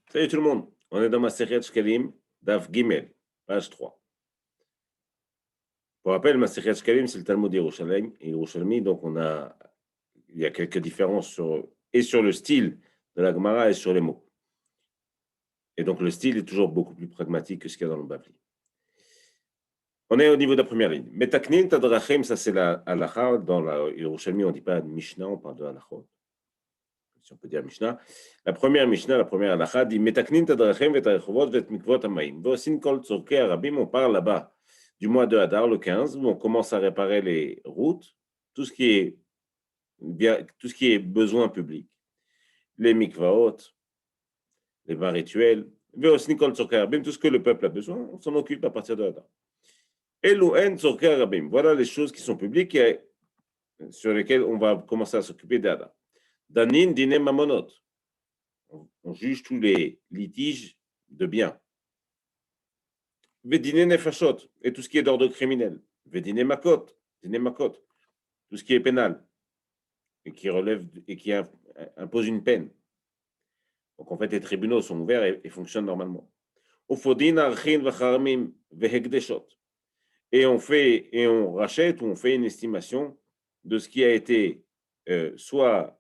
Salut tout le monde, on est dans ma série Shkalim, Daf Gimel, page 3. Pour rappel, ma série Shkalim, c'est le Talmud Yerushalmi, donc il y a quelques différences sur le style de la Gemara et sur les mots. Et donc le style est toujours beaucoup plus pragmatique que ce qu'il y a dans le Bavli. On est au niveau de la première ligne. Metaknin tadrachem, ça c'est la halakha. Dans la Yerushalmi, on ne dit pas Mishnah, on parle de halachot. Si on peut dire Mishnah. La première Mishnah, la première halakha dit Metaknin tadrachem vetarechovot vet mikvot hamaim. Vosin kol tzorkei arabim, on parle là-bas du mois de Hadar, le 15, où on commence à réparer les routes, tout ce qui est, tout ce qui est besoin public, les mikvaot, les bains rituels, Veosni kol tzorkei arabim, tout ce que le peuple a besoin, on s'en occupe à partir de Hadar. Elouen tzorkei arabim, voilà les choses qui sont publiques et sur lesquelles on va commencer à s'occuper d'Hadar. Danin dine mamonot. On juge tous les litiges de biens. Vedine nefashot, et tout ce qui est d'ordre criminel. Vedine makot, dine makot, tout ce qui est pénal, et qui relève et qui impose une peine. Donc en fait, les tribunaux sont ouverts et fonctionnent normalement. Ufodin archin vacharmim vehegdeshot. Et on rachète ou on fait une estimation de ce qui a été soit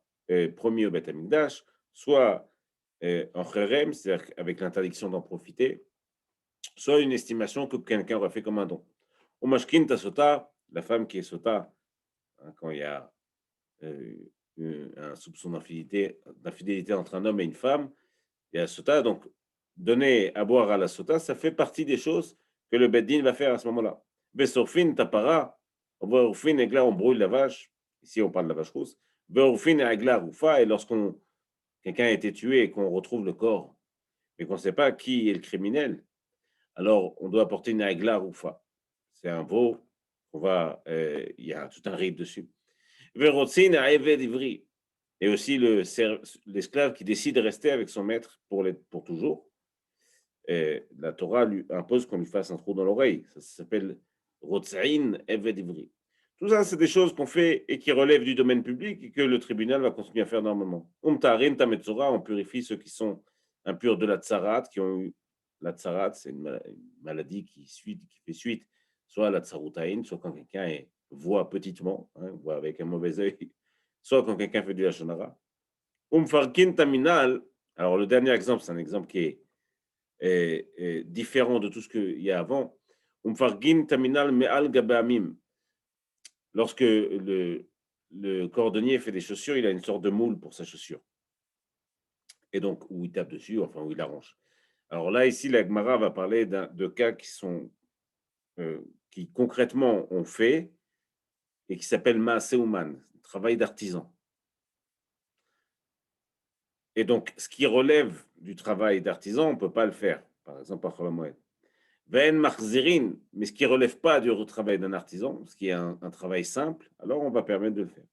promis au Beth Amikdash, soit en cherem, c'est-à-dire avec l'interdiction d'en profiter, soit une estimation que quelqu'un aurait fait comme un don. Au mashkin tasota, la femme qui est sota, hein, quand il y a un soupçon d'infidélité entre un homme et une femme, il y a la sota, donc donner à boire à la sota, ça fait partie des choses que le beddin va faire à ce moment-là. Besorfin tapara, orfin egla, on brûle la vache, ici on parle de la vache rousse, beorfin egla roufa, et quelqu'un a été tué et qu'on retrouve le corps, mais qu'on ne sait pas qui est le criminel, alors on doit apporter une egla roufa. C'est un veau, il y a tout un rite dessus. Verotzin a eved ivri, et aussi l'esclave qui décide de rester avec son maître pour toujours. Et la Torah lui impose qu'on lui fasse un trou dans l'oreille. Ça s'appelle Rotzain Eved Ivri. Tout ça, c'est des choses qu'on fait et qui relèvent du domaine public et que le tribunal va continuer à faire normalement. On purifie ceux qui sont impurs de la tsarat, qui ont eu la tsarat, c'est une maladie qui fait suite soit à la tsaroutaïn, soit quand quelqu'un voit petitement, hein, voit avec un mauvais œil, soit quand quelqu'un fait du hachonara. Umfarkin taminal, alors le dernier exemple, c'est un exemple qui est différent de tout ce qu'il y a avant. Umfargin taminal me'al gabeamim. Lorsque le cordonnier fait des chaussures, il a une sorte de moule pour sa chaussure. Et donc, où il tape dessus, enfin, où il arrange. Alors là, ici, la Gemara va parler de cas qui concrètement ont fait et qui s'appelle Maaseuman, travail d'artisan. Et donc, ce qui relève du travail d'artisan, on ne peut pas le faire. Par exemple, à Chol HaMoed. Ve'en machzirin, mais ce qui ne relève pas du travail d'un artisan, ce qui est un travail simple, alors on va permettre de le faire.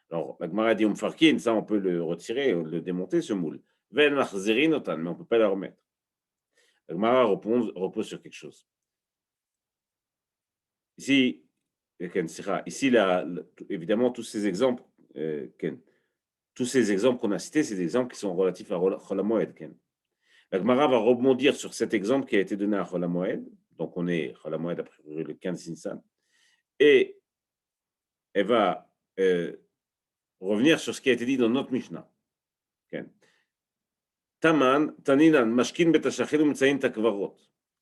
Alors, la Gemara dit Umfarkin, ça on peut le retirer, le démonter, ce moule. Ve'en machzirin otan, mais on ne peut pas le remettre. La Gemara repose sur quelque chose. Ici, évidemment, tous ces exemples, tous ces exemples qu'on a cités, c'est des exemples qui sont relatifs à Chol HaMoed, Ken. La Gemara va rebondir sur cet exemple qui a été donné à Chol HaMoed. Donc, on est Chol HaMoed après le 15 Nissan. Et elle va revenir sur ce qui a été dit dans notre Mishnah. Taman, Taninan, Mashkin betashachil umtsayin takvarot.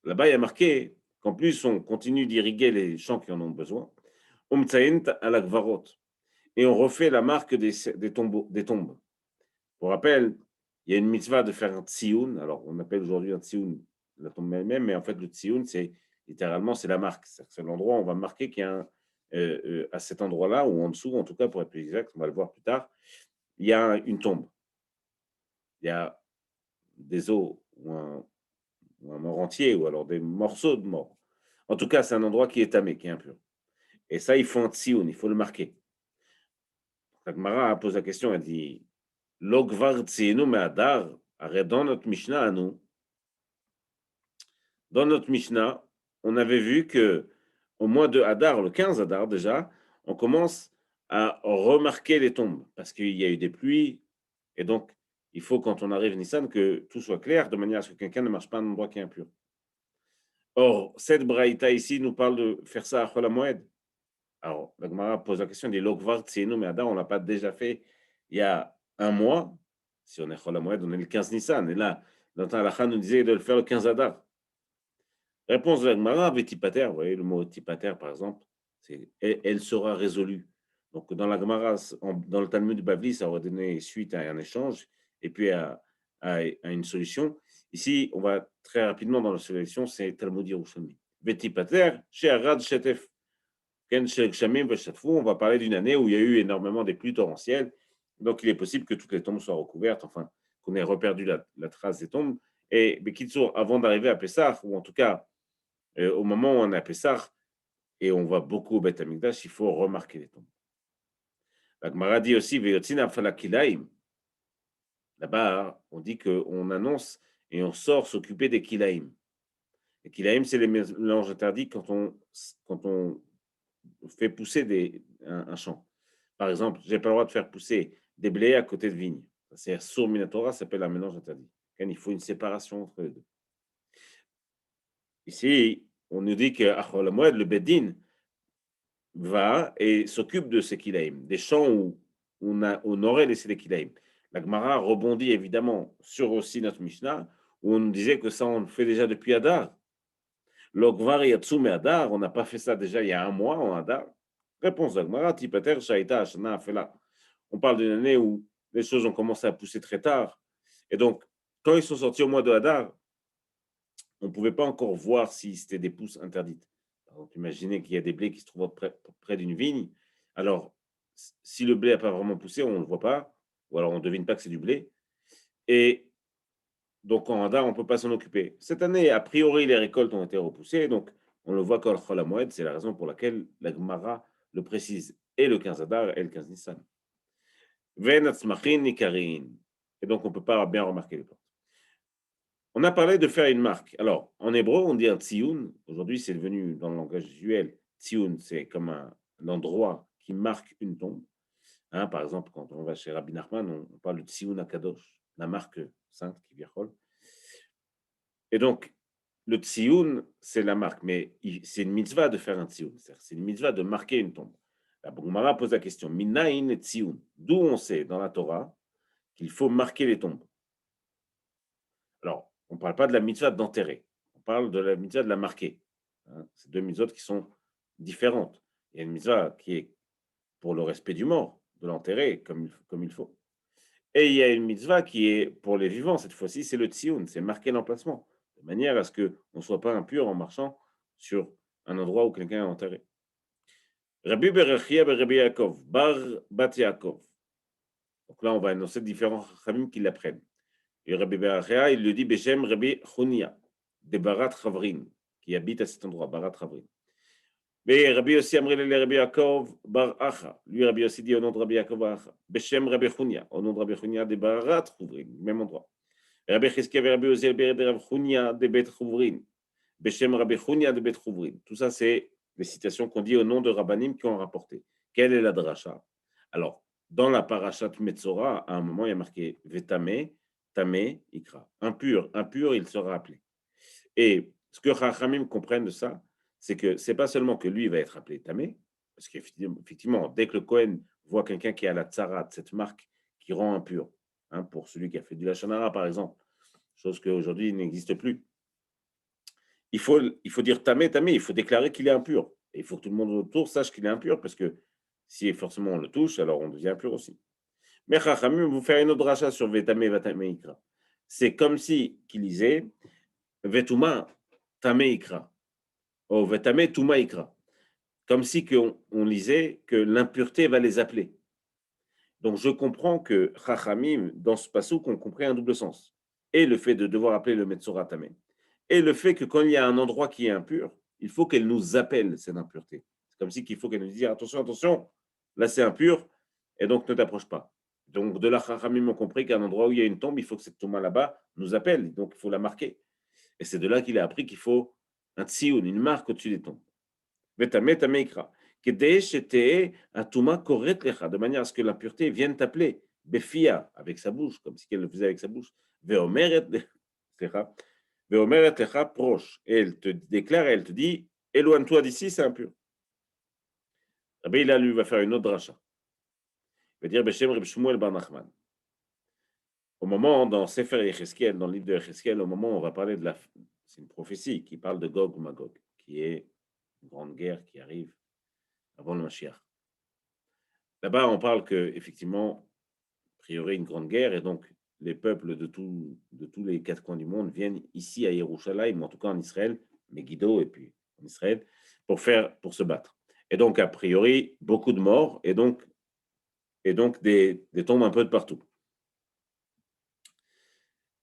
Là-bas, il y a marqué qu'en plus, on continue d'irriguer les champs qui en ont besoin. Umtsayin alakvarot. Et on refait la marque des tombes. Pour rappel, il y a une mitzvah de faire un tsioun. Alors, on appelle aujourd'hui un tsioun la tombe elle-même, mais en fait, le tsioun, c'est littéralement, c'est la marque. C'est l'endroit où on va marquer qu'il y a à cet endroit-là, ou en dessous, en tout cas, pour être plus exact, on va le voir plus tard, il y a une tombe. Il y a des os ou un mort entier, ou alors des morceaux de mort. En tout cas, c'est un endroit qui est tamé, qui est impur. Et ça, il faut un tsioun, il faut le marquer. La Gemara pose la question, elle dit Logvar tsienu me'adar, arrête dans notre Mishnah à nous. Dans notre Mishnah, on avait vu que au mois de Hadar, le 15 Hadar déjà, on commence à remarquer les tombes parce qu'il y a eu des pluies et donc il faut, quand on arrive Nissan, que tout soit clair, de manière à ce que quelqu'un ne marche pas à un endroit qui est impur. Or, cette braïta ici nous parle de faire ça à Chol HaMoed. Alors, la Gemara pose la question, des Lokvar Tsienu Me'adar, on ne l'a pas déjà fait il y a un mois. Si on est Chol HaMoed, on est le 15 Nissan. Et là, dans Halakha nous disait de le faire le 15 Adar. Réponse de la Gemara, Vetipater, vous voyez le mot Tipater par exemple, elle sera résolue. Donc dans la Gemara, dans le Talmud Bavli, ça aurait donné suite à un échange et puis à une solution. Ici, on va très rapidement dans la solution, c'est Talmud Yerushalmi. Vetipater, chez Arad Shetef. On va parler d'une année où il y a eu énormément des pluies torrentielles. Donc il est possible que toutes les tombes soient recouvertes, enfin qu'on ait reperdu la trace des tombes. Et Bekitsour, avant d'arriver à Pessah, ou en tout cas au moment où on est à Pessah et on va beaucoup au Beth Amikdash, il faut remarquer les tombes. La Gemara dit aussi, là-bas, on dit qu'on annonce et on sort s'occuper des kilaïm. Les kilaïm, c'est les mélanges interdits quand on fait pousser un champ. Par exemple, je n'ai pas le droit de faire pousser des blés à côté de vignes. C'est sourd minatora, ça s'appelle un mélange interdit. Il faut une séparation entre les deux. Ici, on nous dit que le Bedin va et s'occupe de ces kilaïm, des champs où on aurait laissé les kilaïm. La Gemara rebondit évidemment sur aussi notre Mishnah, où on nous disait que ça, on le fait déjà depuis Adar. L'Ogvar Yatsume Adar, on n'a pas fait ça déjà il y a un mois en Adar. Réponse de la Gemara, Tipater, Shaita, Ashana, Afela. On parle d'une année où les choses ont commencé à pousser très tard. Et donc, quand ils sont sortis au mois de Hadar, on ne pouvait pas encore voir si c'était des pousses interdites. Par exemple, imaginez qu'il y a des blés qui se trouvent près d'une vigne. Alors, si le blé n'a pas vraiment poussé, on ne le voit pas, ou alors on ne devine pas que c'est du blé. Et donc, en Hadar, on ne peut pas s'en occuper. Cette année, a priori, les récoltes ont été repoussées, donc on le voit quand Chol HaMoed, c'est la raison pour laquelle la Gemara le précise, et le 15 Hadar et le 15 Nissan. Et donc, on ne peut pas bien remarquer les plantes. On a parlé de faire une marque. Alors, en hébreu, on dit un tsioun. Aujourd'hui, c'est devenu dans le langage usuel. Tsioun, c'est comme un endroit qui marque une tombe. Par exemple, quand on va chez Rabbi Nachman, on parle de tsioun akadosh, la marque sainte qui vient. Et donc, le tsioun, c'est la marque, mais c'est une mitzvah de faire un tsioun. C'est une mitzvah de marquer une tombe. La Boumara pose la question, Minaïn et tsioun. D'où on sait dans la Torah qu'il faut marquer les tombes. Alors, on ne parle pas de la mitzvah d'enterrer, on parle de la mitzvah de la marquer. C'est deux mitzvot qui sont différentes. Il y a une mitzvah qui est pour le respect du mort, de l'enterrer comme il faut. Et il y a une mitzvah qui est pour les vivants, cette fois-ci, c'est le tsioun, c'est marquer l'emplacement, de manière à ce qu'on ne soit pas impur en marchant sur un endroit où quelqu'un est enterré. Rabbi Berachia Rabbi Yaakov, Bar Bat Yaakov. Donc là, on va annoncer différents khamim qui l'apprennent. Et Rabbi Berachia, il le dit Beshem Rabbi Chunia, de Barat Chavrin, qui habite à cet endroit, Barat Chavrin. Mais Rabbi aussi Amrele le Rabbi Yaakov Bar Acha. Lui, Rabbi aussi dit au nom de Rabbi Yaakov Bar Acha. Beshem Rabbi Chunia, au nom de Rabbi Chunia de Barat Chavrin, même endroit. Rabbi Chizkiya et Rabbi Oziel de Rabbi Chunia de Bet Chavrin. Beshem Rabbi Chunia de Bet Chavrin. Tout ça, c'est les citations qu'on dit au nom de Rabbanim qui ont rapporté. Quelle est la dracha? Alors, dans la parashat Metzora, à un moment, il y a marqué Vetame, Tamé, Ikra. Impur, impur, il sera appelé. Et ce que Chachamim comprennent de ça, c'est que c'est pas seulement que lui va être appelé Tamé, parce qu'effectivement, dès que le Kohen voit quelqu'un qui a la tzarat, cette marque qui rend impur, pour celui qui a fait du Lachon Hara, par exemple, chose qu'aujourd'hui n'existe plus, il faut dire Tamé, Tamé, il faut déclarer qu'il est impur. Et il faut que tout le monde autour sache qu'il est impur, parce que si forcément on le touche, alors on devient impur aussi. Mais Chachamim, vous faire une autre rachat sur Vetamé, Vatame, Ikra. C'est comme si qu'il disait Vetuma, Tamé, Ikra. Oh, Vetame, Tuma, Ikra. Comme si on lisait que l'impureté va les appeler. Donc je comprends que Chachamim, dans ce passage, on comprend un double sens. Et le fait de devoir appeler le Metzora Tamé. Et le fait que quand il y a un endroit qui est impur, il faut qu'elle nous appelle cette impureté. C'est comme si qu'il faut qu'elle nous dise attention, attention, là c'est impur, et donc ne t'approche pas. Donc de là, Chachamim ont compris qu'à un endroit où il y a une tombe, il faut que cette tombe là-bas nous appelle, donc il faut la marquer. Et c'est de là qu'il a appris qu'il faut un tsioun, une marque au-dessus des tombes. De manière à ce que l'impureté vienne t'appeler. befia, avec sa bouche, comme si elle le faisait avec sa bouche. Ve'omeret, ve'omeret lecha proche. Et elle te déclare, elle te dit, éloigne-toi d'ici, c'est impur. Rabbi Hillel, lui, va faire une autre dracha. Il va dire, Beshem Reb Shmuel bar Nachman. Au moment, dans Sefer Yecheskel, dans le livre de Yecheskel, au moment où on va parler de c'est une prophétie qui parle de Gog ou Magog, qui est une grande guerre qui arrive avant le Mashiach. Là-bas, on parle que, effectivement, a priori, une grande guerre, et donc les peuples de tous les quatre coins du monde viennent ici à Yerushalayim, en tout cas en Israël, Megiddo, et puis en Israël, pour se battre. Et donc, a priori, beaucoup de morts, et donc des tombes un peu de partout.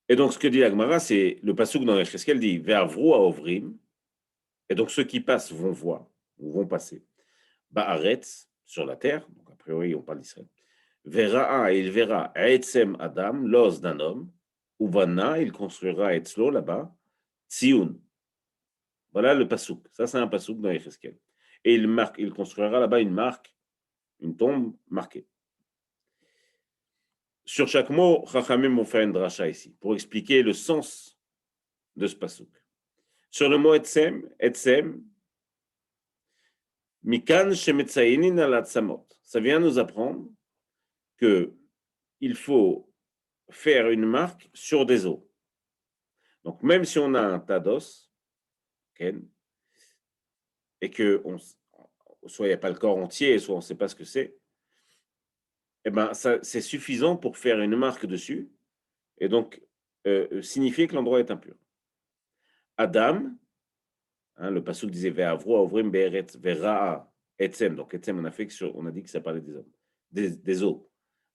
Et donc, ce que dit l'Agmara, c'est le passouk dans Yecheskel dit Ve'avru ha'ovrim, et donc ceux qui passent vont voir, ou vont passer. Ba'aretz, sur la terre, donc a priori, on parle d'Israël. Ve'ra'a, et il verra Etzem Adam, l'os d'un homme, Uvana, il construira Etzlo là-bas, Tzion. Voilà le passouk. Ça, c'est un passouk dans Yecheskel. Et il construira là-bas une marque, une tombe marquée. Sur chaque mot, Chachamim ont fait une dracha ici, pour expliquer le sens de ce passouk. Sur le mot Etsem, Mikan shemetzainin al atzamot. Ça vient nous apprendre que il faut faire une marque sur des os. Donc, même si on a un tas d'os, okay, et que soit il n'y a pas le corps entier, soit on ne sait pas ce que c'est, eh ben, c'est suffisant pour faire une marque dessus, et donc signifier que l'endroit est impur. Adam, hein, le passouk disait Ve'avru ha'ovrim be'eretz ve'ra'a etzem. Donc etzem, on a dit que ça parlait des hommes, des os.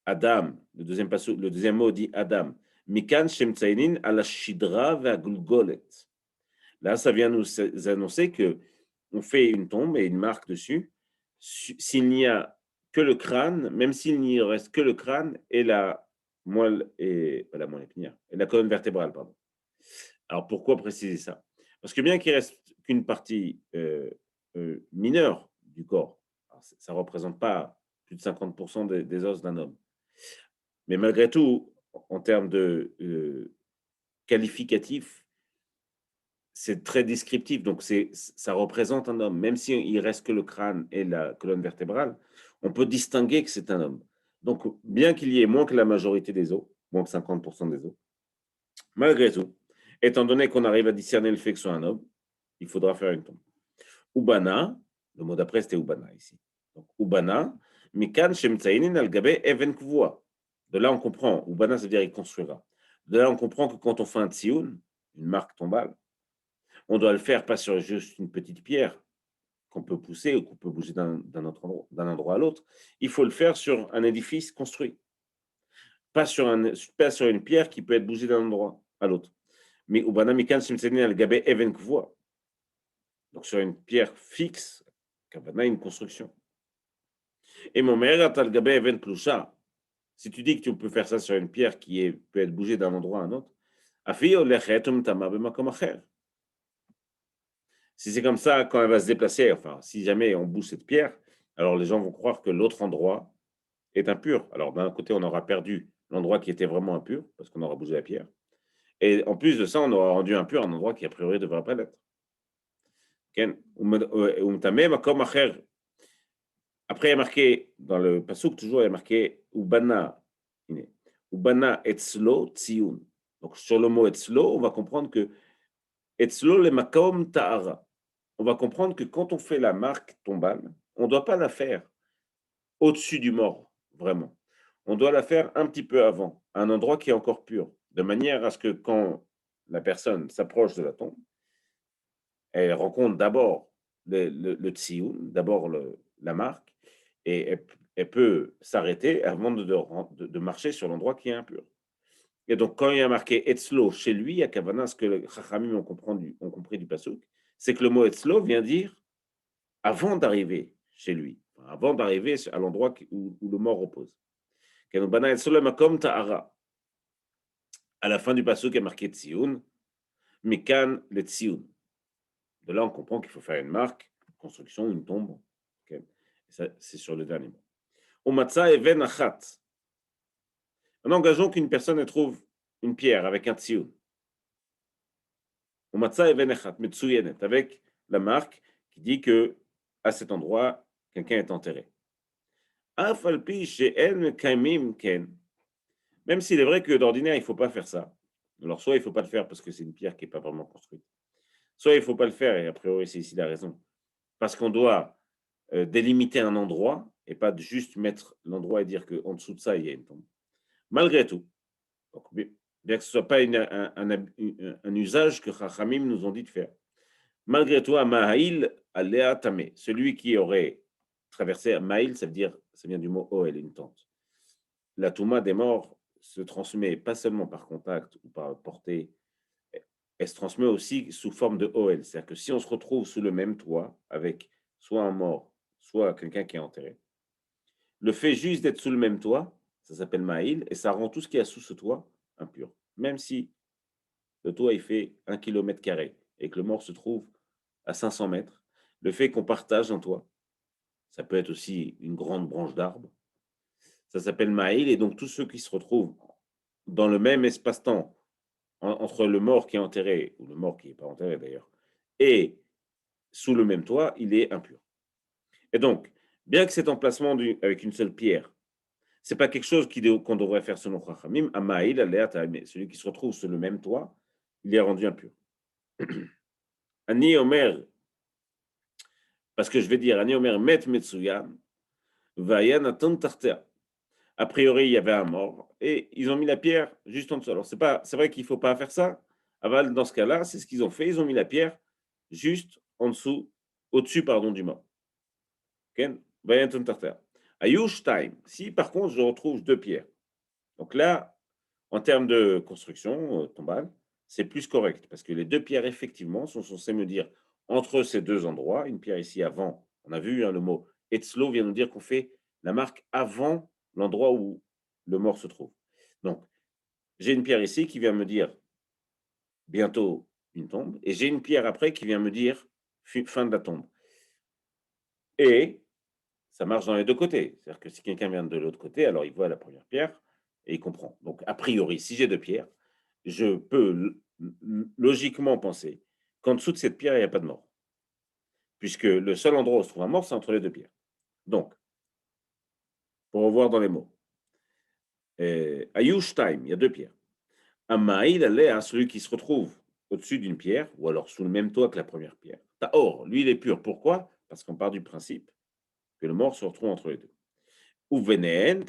Adam, le deuxième mot dit Adam. Mikan shemtzainin ala shidra ve'agulgolet. Là, ça vient nous annoncer que on fait une tombe et une marque dessus. S'il n'y a que le crâne, même s'il n'y reste que le crâne et la moelle et pas la moelle épinière, et la colonne vertébrale, pardon. Alors pourquoi préciser ça? Parce que bien qu'il reste qu'une partie mineure du corps, ça ne représente pas plus de 50% des os d'un homme. Mais malgré tout, en termes de qualificatif, c'est très descriptif. Donc ça représente un homme. Même s'il ne reste que le crâne et la colonne vertébrale, on peut distinguer que c'est un homme. Donc bien qu'il y ait moins que la majorité des os, moins que 50% des os, malgré tout, étant donné qu'on arrive à discerner le fait que ce soit un homme, il faudra faire une tombe. Ubana, le mot d'après c'était Ubana ici. Donc Ubana, Mikan Shemtsainin al-Gabe Even Kvua. De là on comprend, Ubana ça veut dire il construira. De là on comprend que quand on fait un tsioun, une marque tombale, on doit le faire pas sur juste une petite pierre qu'on peut pousser ou qu'on peut bouger d'un endroit à l'autre. Il faut le faire sur un édifice construit. Pas sur une pierre qui peut être bougée d'un endroit à l'autre. Mais Ubana Mikan Shemtsainin al-Gabe Even Kvua. Donc sur une pierre fixe, Kavana, une construction. Et mon meilleur al-Gabe Even Plusha, si tu dis que tu peux faire ça sur une pierre qui peut être bougée d'un endroit à un autre, si c'est comme ça, quand elle va se déplacer, enfin, si jamais on bouge cette pierre, alors les gens vont croire que l'autre endroit est impur. Alors d'un côté, on aura perdu l'endroit qui était vraiment impur, parce qu'on aura bougé la pierre. Et en plus de ça, on aura rendu impur un endroit qui a priori ne devrait pas l'être. Après, il y a marqué, dans le passouk, toujours, il y a marqué Ubana. Ubana etzlo tziun. Donc, sur le mot etzlo, on va comprendre que etzlo le makom ta'ara. On va comprendre que quand on fait la marque tombale, on ne doit pas la faire au-dessus du mort, vraiment. On doit la faire un petit peu avant, à un endroit qui est encore pur, de manière à ce que quand la personne s'approche de la tombe, elle rencontre d'abord le tsioun, d'abord la marque, et elle peut s'arrêter avant de marcher sur l'endroit qui est impur. Et donc, quand il y a marqué Etzlo chez lui, à Kavana, ce que les Chachamim ont compris du Passouk, c'est que le mot Etzlo vient dire avant d'arriver chez lui, avant d'arriver à l'endroit où le mort repose. Kenubana Etzlo makom ta'ara. À la fin du Passouk, il y a marqué Tsioun, Mikan le Tsioun. De là, on comprend qu'il faut faire une marque, une construction, une tombe. Okay. Ça, c'est sur le dernier mot. Umatza even achat. Maintenant, engageons qu'une personne elle trouve une pierre avec un tsioun, ou matza even echat, metsuyenet, avec la marque qui dit que à cet endroit, quelqu'un est enterré. Af al pi she'en kaimim ken. Même s'il est vrai que d'ordinaire, il ne faut pas faire ça. Alors, soit il ne faut pas le faire parce que c'est une pierre qui n'est pas vraiment construite, soit il ne faut pas le faire, et a priori, c'est ici la raison, parce qu'on doit délimiter un endroit et pas juste mettre l'endroit et dire qu'en dessous de ça, il y a une tombe. Malgré tout, donc, bien que ce ne soit pas un usage que Chachamim nous ont dit de faire, malgré tout, Mahaïl Alea Tamé, celui qui aurait traversé Maïl, ça veut dire, ça vient du mot Oel, une tente. La Touma des morts se transmet pas seulement par contact ou par portée, elle se transmet aussi sous forme de Oel. C'est-à-dire que si on se retrouve sous le même toit avec soit un mort, soit quelqu'un qui est enterré, le fait juste d'être sous le même toit, ça s'appelle Maïl, et ça rend tout ce qu'il y a sous ce toit impur. Même si le toit il fait 1 km² et que le mort se trouve à 500 mètres, le fait qu'on partage un toit, ça peut être aussi une grande branche d'arbre, ça s'appelle Maïl, et donc tous ceux qui se retrouvent dans le même espace-temps entre le mort qui est enterré, ou le mort qui n'est pas enterré d'ailleurs, et sous le même toit, il est impur. Et donc, bien que cet emplacement avec une seule pierre, c'est pas quelque chose qu'on devrait faire selon Chachamim, Amaïl, celui qui se retrouve sur le même toit, il est rendu impur. Ani Omer, parce que je vais dire, Ani Omer met Metsuyan, Vayan Atan Tartea. A priori, il y avait un mort, et ils ont mis la pierre juste en dessous. Alors, c'est vrai qu'il ne faut pas faire ça. Aval, dans ce cas-là, c'est ce qu'ils ont fait. Ils ont mis la pierre juste en dessous, au-dessus, pardon, du mort. Ken, Vayan Atan Tartea. Ayush time. Si, par contre, je retrouve deux pierres. Donc là, en termes de construction tombale, c'est plus correct, parce que les deux pierres, effectivement, sont censées me dire, entre ces deux endroits, une pierre ici avant, on a vu le mot Etzlo vient nous dire qu'on fait la marque avant l'endroit où le mort se trouve. Donc, j'ai une pierre ici qui vient me dire bientôt une tombe, et j'ai une pierre après qui vient me dire fin de la tombe. Et ça marche dans les deux côtés. C'est-à-dire que si quelqu'un vient de l'autre côté, alors il voit la première pierre et il comprend. Donc, a priori, si j'ai deux pierres, je peux logiquement penser qu'en dessous de cette pierre, il n'y a pas de mort. Puisque le seul endroit où se trouve un mort, c'est entre les deux pierres. Donc, pour revoir dans les mots, Ayush time, il y a deux pierres. Amaïd à celui qui se retrouve au-dessus d'une pierre, ou alors sous le même toit que la première pierre. Taor, lui, il est pur. Pourquoi? Parce qu'on part du principe que le mort se retrouve entre les deux. Ou Vénéen,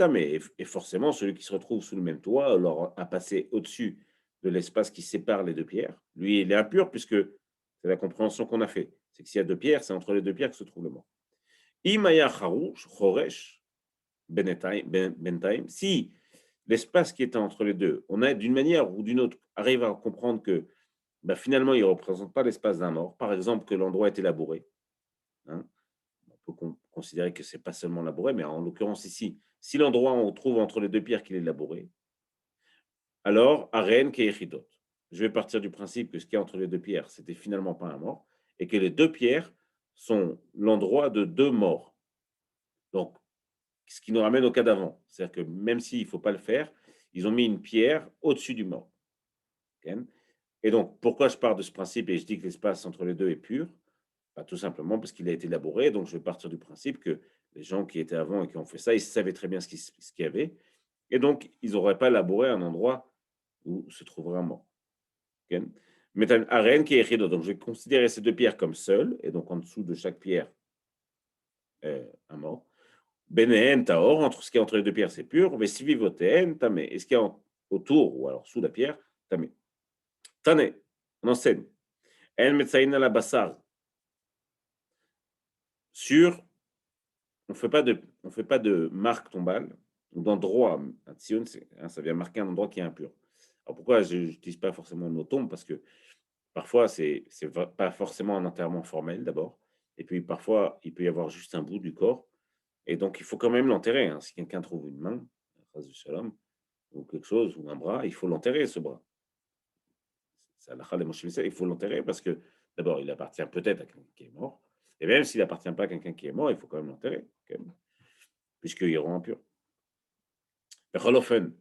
et forcément, celui qui se retrouve sous le même toit, alors à passer au-dessus de l'espace qui sépare les deux pierres, lui, il est impur, puisque c'est la compréhension qu'on a fait. C'est que s'il y a deux pierres, c'est entre les deux pierres que se trouve le mort. Imaya Charouch, Choresh, Bentaim, si l'espace qui est entre les deux, on a d'une manière ou d'une autre arrive à comprendre que bah, finalement, il ne représente pas l'espace d'un mort, par exemple que l'endroit est élaboré, hein, on peut considérer que ce n'est pas seulement labouré, mais en l'occurrence ici, si l'endroit on trouve entre les deux pierres qu'il est labouré, alors Aren Keechidot. Je vais partir du principe que ce qu'il y a entre les deux pierres, c'était finalement pas un mort, et que les deux pierres sont l'endroit de deux morts. Donc, ce qui nous ramène au cas d'avant. C'est-à-dire que même s'il ne faut pas le faire, ils ont mis une pierre au-dessus du mort. Ok. Et donc, pourquoi je pars de ce principe et je dis que l'espace entre les deux est pur? Bah, tout simplement parce qu'il a été élaboré. Donc, je vais partir du principe que les gens qui étaient avant et qui ont fait ça, ils savaient très bien ce qu'il y avait. Et donc, ils n'auraient pas élaboré un endroit où se trouverait un mort. Ok. Mais un arène qui est rideau. Donc, je vais considérer ces deux pierres comme seules. Et donc, en dessous de chaque pierre, un mort. Bénéen, taor, entre ce qui est entre les deux pierres, c'est pur. Mais si vivotéen, tamé. Et ce qui est autour, ou alors sous la pierre, tamé. Tané, on enseigne. En metsaïna la bassar. Sur, on fait pas de marque tombale ou d'endroit. Un tsion, ça vient marquer un endroit qui est impur. Alors pourquoi je n'utilise pas forcément le mot tombe? Parce que parfois, c'est pas forcément un enterrement formel d'abord. Et puis parfois, il peut y avoir juste un bout du corps. Et donc, il faut quand même l'enterrer, hein. Si quelqu'un trouve une main, ras du shalom, ou quelque chose, ou un bras, il faut l'enterrer, ce bras. C'est halakha le Moshe Missel, il faut l'enterrer parce que d'abord, il appartient peut-être à quelqu'un qui est mort. Et même s'il n'appartient pas à quelqu'un qui est mort, il faut quand même l'enterrer, puisqu'il rend impur. Bechol ofen,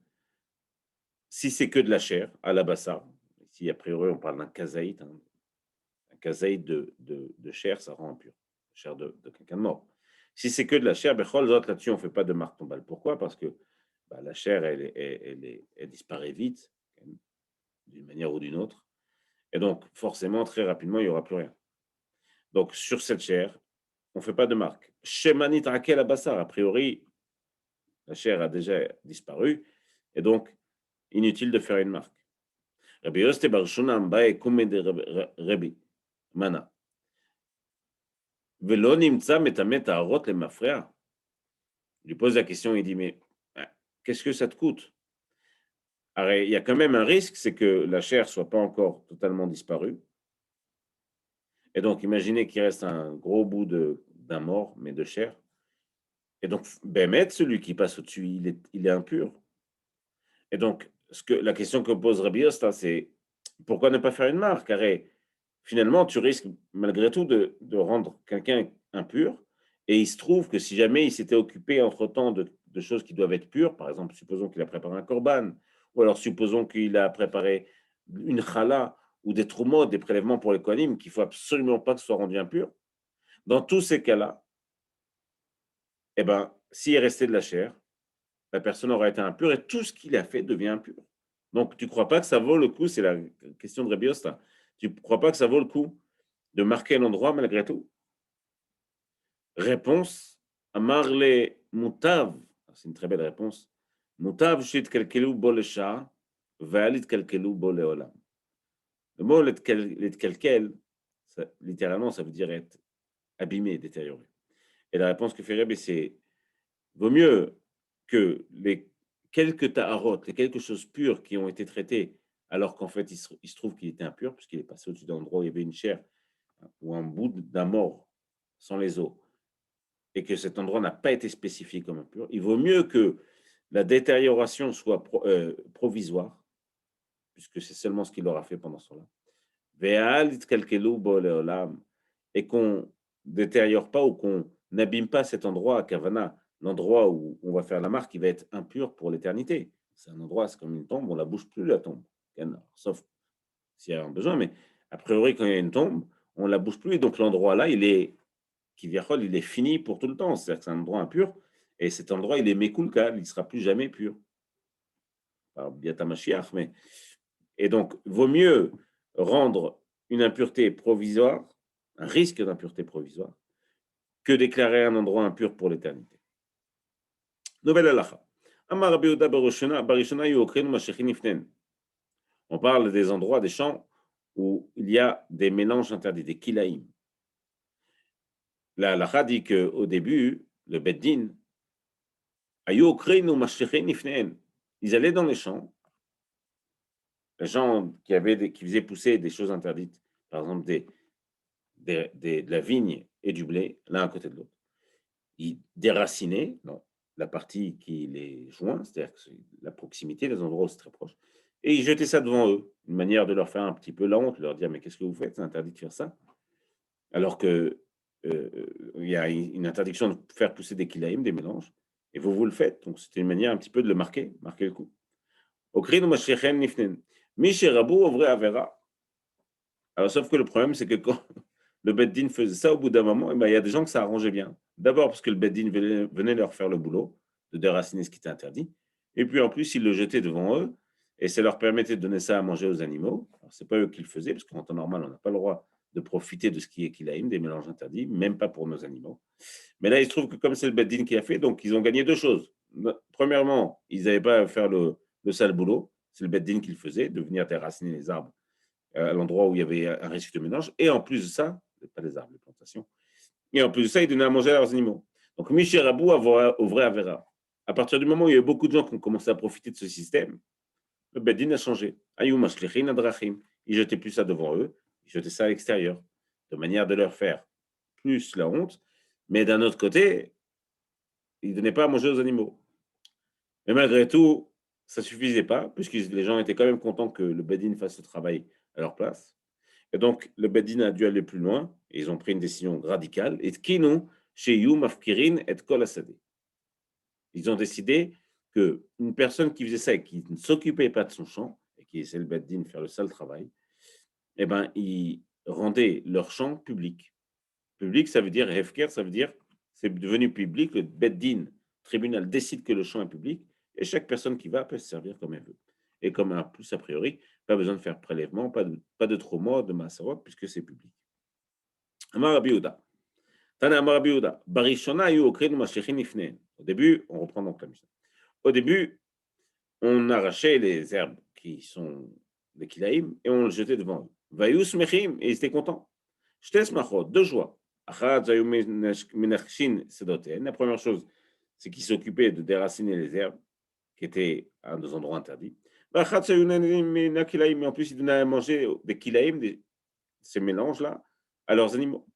si c'est que de la chair, à la bassa, ici a priori on parle d'un kazaït, hein, un kazaït de chair, ça rend impur, chair de quelqu'un de mort. Si c'est que de la chair, bechol zot, là-dessus on ne fait pas de marque tombale. Pourquoi? Parce que bah, la chair, elle disparaît vite, d'une manière ou d'une autre. Et donc, forcément, très rapidement, il n'y aura plus rien. Donc, sur cette chair, on ne fait pas de marque. Shemanit rakel abassar, a priori, la chair a déjà disparu, et donc, inutile de faire une marque. Rabbi Yoste bar Shuna Ambaye Kume de Rabbi Mana. Velo nimtza metamet arot le mafrea. Il lui pose la question, il dit, mais qu'est-ce que ça te coûte? Alors, il y a quand même un risque, c'est que la chair soit pas encore totalement disparue. Et donc, imaginez qu'il reste un gros bout d'un mort, mais de chair. Et donc, Bémet, celui qui passe au-dessus, il est impur. Et donc, la question que pose Rabbi Yosta, c'est pourquoi ne pas faire une marque? Car finalement, tu risques malgré tout de rendre quelqu'un impur. Et il se trouve que si jamais il s'était occupé entre-temps de choses qui doivent être pures, par exemple, supposons qu'il a préparé un korban, ou alors supposons qu'il a préparé une chala ou des trumot, des prélèvements pour les kohanim, qu'il ne faut absolument pas que ce soit rendu impur. Dans tous ces cas-là, eh ben, s'il est resté de la chair, la personne aura été impure et tout ce qu'il a fait devient impur. Donc, tu ne crois pas que ça vaut le coup, c'est la question de Rabbi Yosta, tu ne crois pas que ça vaut le coup de marquer l'endroit malgré tout? Réponse, Amarle Moutav, c'est une très belle réponse. Moutav shit kelkelu bo lesha, ve'alit kelkelu bo leolam. Le mot letkelkel, littéralement, ça veut dire être abîmé, détérioré. Et la réponse que fait Rebbe, c'est vaut mieux que les quelques taharot, les quelque choses pures qui ont été traitées, alors qu'en fait, il se trouve qu'il était impur, puisqu'il est passé au-dessus d'un endroit où il y avait une chair ou un bout d'un mort sans les os, et que cet endroit n'a pas été spécifié comme impur, il vaut mieux que la détérioration soit provisoire, puisque c'est seulement ce qu'il aura fait pendant ce temps-là, et qu'on détériore pas ou qu'on n'abîme pas cet endroit à Kavana, l'endroit où on va faire la marque, il va être impur pour l'éternité. C'est un endroit, c'est comme une tombe, on la bouge plus la tombe, sauf s'il y a un besoin, mais a priori, quand il y a une tombe, on la bouge plus, et donc l'endroit là, il est fini pour tout le temps, c'est-à-dire que c'est un endroit impur, et cet endroit, il est mekulkal, il ne sera plus jamais pur. Par Biata Mashiach, mais. Et donc, vaut mieux rendre une impureté provisoire, un risque d'impureté provisoire, que déclarer un endroit impur pour l'éternité. Nouvelle halacha. Amar Rabbi Yehuda barishona yuokrenu mashechin ifnen. On parle des endroits, des champs où il y a des mélanges interdits, des kilaïm. La halacha dit qu'au début, le beddin, ayuokrenu mashechin ifnen. Ils allaient dans les champs, les gens qui faisaient pousser des choses interdites, par exemple de la vigne et du blé, l'un à côté de l'autre. Ils déracinaient la partie qui les joint, c'est-à-dire que la proximité, les endroits où c'est très proche, et ils jetaient ça devant eux, une manière de leur faire un petit peu la honte, leur dire mais qu'est-ce que vous faites, c'est interdit de faire ça, alors que il y a une interdiction de faire pousser des kilaïm, des mélanges, et vous le faites, donc c'était une manière un petit peu de le marquer le coup. Okrin ou Mashiachen Nifnen. Misherabou Ovre Avera. Alors, sauf que le problème, c'est que quand le Beddin faisait ça, au bout d'un moment, il y a des gens que ça arrangeait bien. D'abord parce que le Beddin venait leur faire le boulot, de déraciner ce qui était interdit. Et puis en plus, ils le jetaient devant eux et ça leur permettait de donner ça à manger aux animaux. Ce n'est pas eux qui le faisaient, parce qu'en temps normal, on n'a pas le droit de profiter de ce qui est kilaïm, des mélanges interdits, même pas pour nos animaux. Mais là, il se trouve que comme c'est le Beddin qui a fait, donc ils ont gagné deux choses. Premièrement, ils n'avaient pas à faire le sale boulot. C'est le Beddin qui le faisait, de venir déraciner les arbres à l'endroit où il y avait un risque de mélange. Et en plus de ça, pas les arbres, les plantations. Et en plus de ça, ils donnaient à manger à leurs animaux. Donc, Michel Rabou au vrai Avera. À partir du moment où il y a eu beaucoup de gens qui ont commencé à profiter de ce système, le Beddin a changé. Ayoum Ashlechin Adrachim. Ils jetaient plus ça devant eux, ils jetaient ça à l'extérieur, de manière de leur faire plus la honte. Mais d'un autre côté, ils ne donnaient pas à manger aux animaux. Mais malgré tout, ça ne suffisait pas, puisque les gens étaient quand même contents que le Beddin fasse ce travail à leur place. Et donc, le Beddin a dû aller plus loin, et ils ont pris une décision radicale. Et Kinu, chez You, Mafkirin et Kol Asadeh. Ils ont décidé qu'une personne qui faisait ça et qui ne s'occupait pas de son champ, et qui essaie le Beddin de faire le sale travail, eh ben, ils rendaient leur champ public. Public, ça veut dire, Hefker, ça veut dire, c'est devenu public, le Beddin, tribunal, décide que le champ est public, et chaque personne qui va peut se servir comme elle veut. Et comme un plus a priori, pas besoin de faire prélèvement, pas de trauma, de massarot, puisque c'est public. Amar Rabbi Yehuda. Tana Amar Rabbi Yehuda. Barishona yu okrin mashechin ifneen. Au début, on reprend donc la Mishnah. Au début, on arrachait les herbes qui sont des kilaïm et on le jetait devant eux. Vayus mechim, et ils étaient contents. Shtes machot, deux joies. Achad zayu menachshin sedoten. La première chose, c'est qu'ils s'occupaient de déraciner les herbes qui étaient à des endroits interdits. Achad zayu menakilaïm, mais en plus, ils donnaient à manger des kilaïm, ces mélanges-là, à leurs animaux.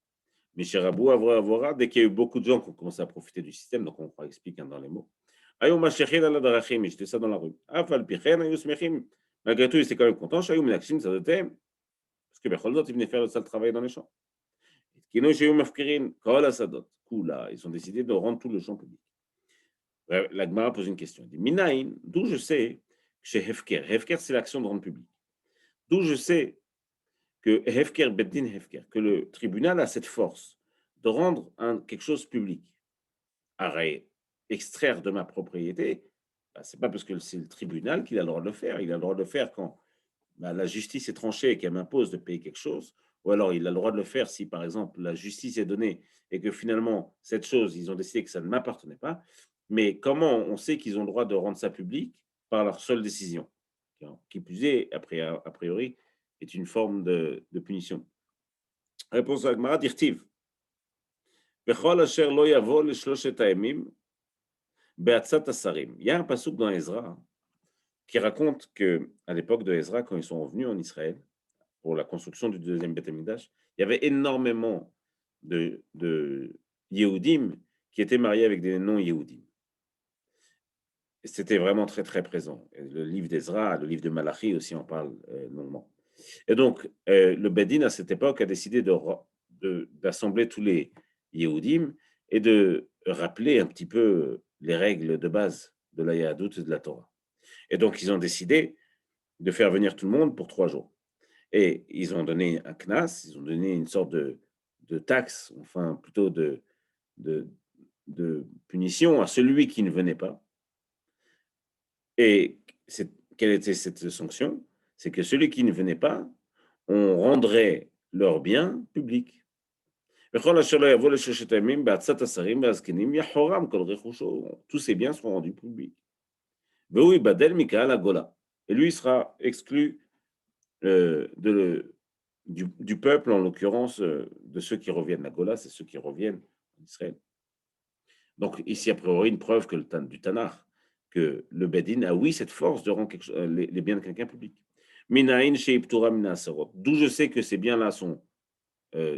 Mais chez Rabou Avra, dès qu'il y a eu beaucoup de gens qui ont commencé à profiter du système, donc on explique dans les mots, Ayou Mashechid ala darachim, j'étais ça dans la rue. Afal Pichen, Ayou Smechim. Malgré tout, ils étaient quand même contents. Ayou Menakshim, ça dotait. Parce que Bechol Dot, ils venaient faire le sale travail dans les champs. Kino Shayou Mafkirin, Kol Asadot. Kula, ils ont décidé de rendre tout le champ public. La Gemara pose une question. Elle dit Minaïn, d'où je sais que chez Hefker, Hefker, c'est l'action de rendre public. D'où je sais que Hefker, Beddin Hefker, que le tribunal a cette force de rendre quelque chose public. Arrêt, extraire de ma propriété, c'est pas parce que c'est le tribunal qu'il a le droit de le faire. Il a le droit de le faire quand la justice est tranchée et qu'elle m'impose de payer quelque chose. Ou alors il a le droit de le faire si, par exemple, la justice est donnée et que finalement, cette chose, ils ont décidé que ça ne m'appartenait pas. Mais comment on sait qu'ils ont le droit de rendre ça public? Par leur seule décision, qui plus est, a priori, est une forme de punition. Réponse à Agmara, dirtiv. Bechol asher lo yavo leshloshet haemim be'atzat hasarim. Il y a un passouk dans Ezra qui raconte que à l'époque de Ezra, quand ils sont revenus en Israël pour la construction du deuxième Beth Amikdash, il y avait énormément de Yehudim qui étaient mariés avec des non-Yehudim. Et c'était vraiment très, très présent. Et le livre d'Ezra, le livre de Malachi aussi en parle longuement. Et donc, le Bedin, à cette époque, a décidé d'assembler tous les Yehudim et de rappeler un petit peu les règles de base de la Yahadout et de la Torah. Et donc, ils ont décidé de faire venir tout le monde pour 3 jours. Et ils ont donné un knas, ils ont donné une sorte de taxe, enfin plutôt de, de punition à celui qui ne venait pas. Et quelle était cette sanction? C'est que celui qui ne venait pas, on rendrait leurs biens publics. Tous ces biens seront rendus publics. Et lui sera exclu du peuple, en l'occurrence de ceux qui reviennent. La Gola, c'est ceux qui reviennent en Israël. Donc ici, a priori, une preuve du Tanakh, que le Bedin a, oui, cette force de rendre les biens de quelqu'un public. D'où je sais que ces biens-là sont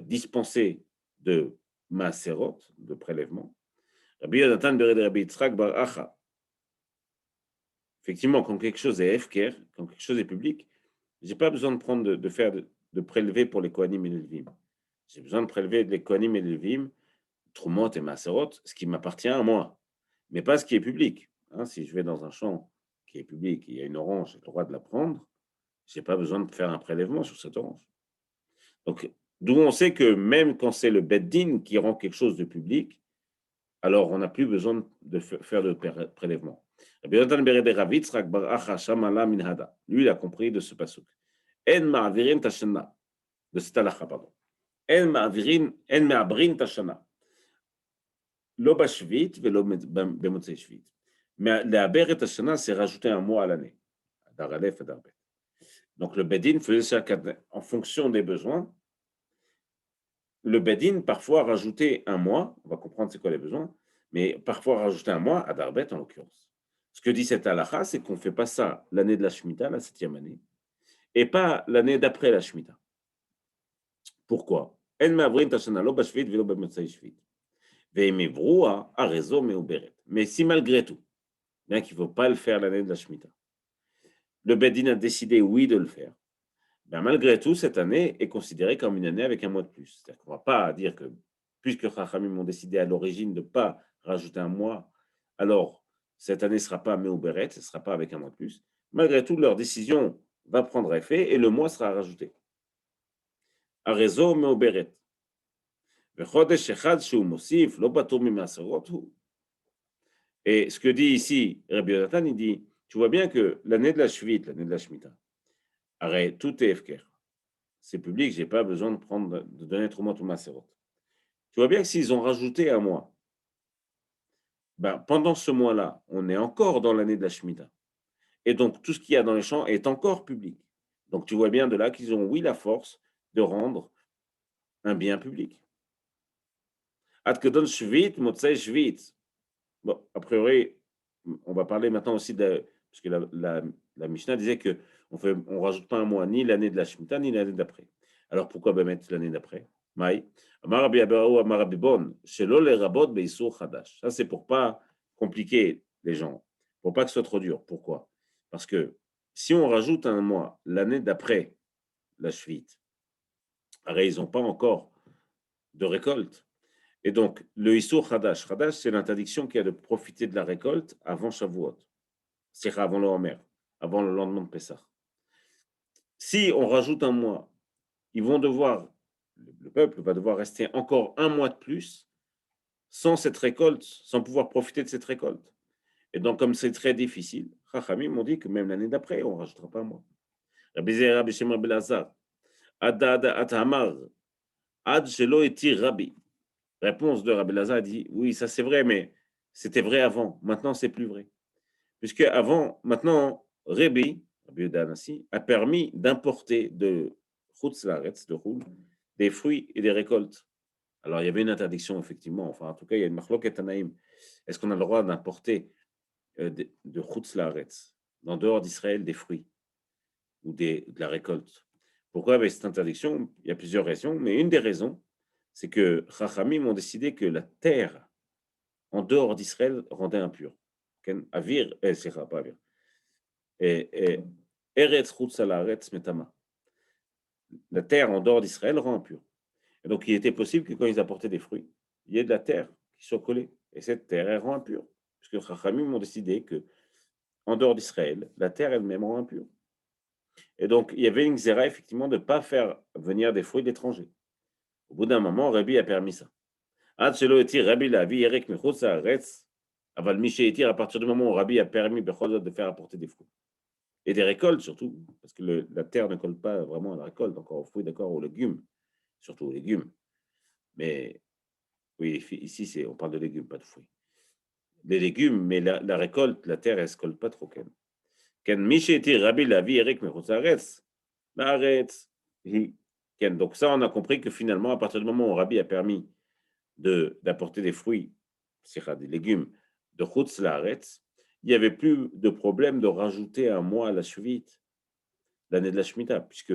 dispensés de maaserot, de prélèvement. Effectivement, quand quelque chose est efker, quand quelque chose est public, je n'ai pas besoin de prendre de prélever pour les kohanim et les levim. J'ai besoin de prélever les kohanim et les levim, trumot et maaserot, ce qui m'appartient à moi, mais pas ce qui est public. Si je vais dans un champ qui est public, il y a une orange, j'ai le droit de la prendre, je n'ai pas besoin de faire un prélèvement sur cette orange. Donc, d'où on sait que même quand c'est le Beddin qui rend quelque chose de public, alors on n'a plus besoin de faire de prélèvement. Lui, il a compris de ce pasuk. En ma'avirin tashana. De cette halakha, pardon. En ma'abrin tashana. Lo bashvit velo bemotzei shvit. Mais l'Aber et Tashana, c'est rajouter un mois à l'année. Adar Aleph, Adar Bet. Donc le Bedin faisait ça en fonction des besoins. Le Bedin, parfois, rajoutait un mois, on va comprendre c'est quoi les besoins, mais parfois rajouter un mois, Adar Bet en l'occurrence. Ce que dit cette halakha, c'est qu'on ne fait pas ça l'année de la Shemitah, la 7e année, et pas l'année d'après la Shemitah. Pourquoi? En ma'avrin tashana lo bashvit velo bemotzei shvit. Ve'imivroua arezo meuberet. Mais si malgré tout, bien qu'il ne faut pas le faire l'année de la Shemitah, le Bedin a décidé, oui, de le faire. Ben, malgré tout, cette année est considérée comme une année avec un mois de plus. C'est-à-dire qu'on ne va pas dire que, puisque Chachamim ont décidé à l'origine de ne pas rajouter un mois, alors cette année ne sera pas Meuberet, ce ne sera pas avec un mois de plus. Malgré tout, leur décision va prendre effet et le mois sera rajouté. Arezo Meuberet. וחודש אחד שהוא מוסיף, לא פטור ממעשרות הוא. Et ce que dit ici Rabbi Yonatan, il dit, tu vois bien que l'année de la Shvit, l'année de la Shemitah, arrête, tout est Efker. C'est public, je n'ai pas besoin de donner trop tout Maserot. Tu vois bien que s'ils ont rajouté un mois, ben, pendant ce mois-là, on est encore dans l'année de la Shemitah. Et donc, tout ce qu'il y a dans les champs est encore public. Donc, tu vois bien de là qu'ils ont, oui, la force de rendre un bien public. Ad kedon Shvit, motzei Shvit. Bon, a priori, on va parler maintenant aussi de. Parce que la Mishnah disait qu'on ne rajoute pas un mois, ni l'année de la Shemitah, ni l'année d'après. Alors pourquoi mettre l'année d'après? Maï. Amar Rabbi Abahu, Amar Rabbi Bon, shelo lerabot beisur chadash. Ça, c'est pour pas compliquer les gens, pour pas que ce soit trop dur. Pourquoi? Parce que si on rajoute un mois, l'année d'après la Shvit, pareil, ils n'ont pas encore de récolte. Et donc, le Issour Hadash, Hadash, c'est l'interdiction qu'il y a de profiter de la récolte avant Shavuot, c'est avant le Homer, avant le lendemain de Pessah. Si on rajoute un mois, ils vont devoir, le peuple va devoir rester encore un mois de plus sans cette récolte, sans pouvoir profiter de cette récolte. Et donc, comme c'est très difficile, Chachamim m'ont dit que même l'année d'après, on ne rajoutera pas un mois. Rabbi Zera Beshem Rabbi Lazar, Ada Atamar, Ad Shelo Eti Rabbi. Réponse de Rabbi Lazar dit oui, ça c'est vrai, mais c'était vrai avant. Maintenant, c'est plus vrai. Puisque avant, maintenant, Rabbi Yehuda Hanassi, a permis d'importer de Chutz Laaretz, de Roule, des fruits et des récoltes. Alors, il y avait une interdiction, effectivement. Enfin, en tout cas, il y a une marloquet Tanaïm. Est-ce qu'on a le droit d'importer de Chutz Laaretz, en dehors d'Israël, des fruits ou de la récolte? Pourquoi avec cette interdiction? Il y a plusieurs raisons, mais une des raisons, c'est que Chachamim ont décidé que la terre en dehors d'Israël rendait impur. Avir, c'est pas Avir. Et Eretz Chutz Laaretz Metama. La terre en dehors d'Israël rend impur. Et donc, il était possible que quand ils apportaient des fruits, il y ait de la terre qui soit collée. Et cette terre, elle rend impure. Puisque Chachamim ont décidé que en dehors d'Israël, la terre elle-même rend impure. Et donc, il y avait une xéra, effectivement, de ne pas faire venir des fruits d'étrangers. Au bout d'un moment, Rabbi a permis ça. Rabbi l'a vu, Eric Mechutz Haaretz, Aval Miché Etir, à partir du moment où Rabbi a permis de faire apporter des fruits. Et des récoltes surtout, parce que la terre ne colle pas vraiment à la récolte, encore aux fruits, d'accord, aux légumes, surtout aux légumes. Mais oui, ici, on parle de légumes, pas de fruits. Les légumes, mais la récolte, la terre, elle ne se colle pas trop. Ken Miché Etir, Rabbi l'a vu, Eric Mechutz Haaretz, Haaretz. Donc ça, on a compris que finalement, à partir du moment où Rabbi a permis d'apporter des fruits, c'est-à-dire des légumes, de Chutz Laaretz, il n'y avait plus de problème de rajouter un mois à la suite, l'année de la Shemitah, puisque